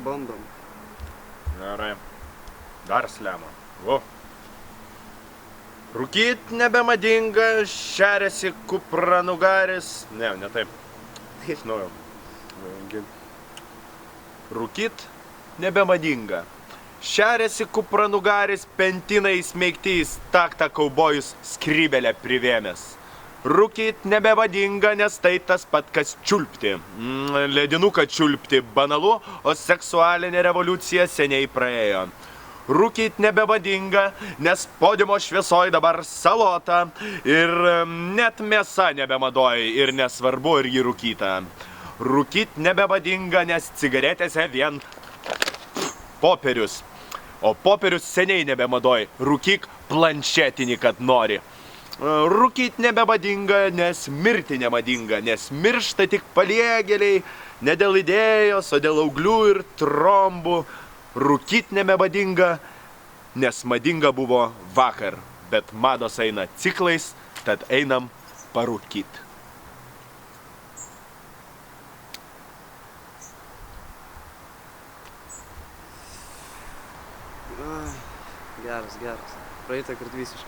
bandom. Gerai. Dar slemo. O. Rūkyt nebemadinga, šeriasi kupranugaris. Ne taip. Iš naujo. Rūkyt nebemadinga. Šeriasi kupranugaris, pentinai smeigtys, taktą kaubojus skrybelę privėmęs. Rūkyt nebevadinga, nes tai tas pat, kas čiulpti. Ledinuką čiulpti banalu, o seksualinė revoliucija seniai praėjo. Rūkyt nebevadinga, nes podiumo šviesoj dabar salota ir net mėsa nebemadoj ir nesvarbu, ar ji rūkyta. Rūkyt nebevadinga, nes cigaretėse vien popierius. O popierius seniai nebemadoj. Rūkyk planšetinį, kad nori. Rūkyt nebevadinga, nes mirti nemadinga, nes miršta tik paliegėliai, ne dėl idėjos, o dėl auglių ir trombų. Rūkyt nebevadinga, nes madinga buvo vakar, bet mados eina ciklais, tad einam parūkyt. Geras. Praeitą kart visiškai.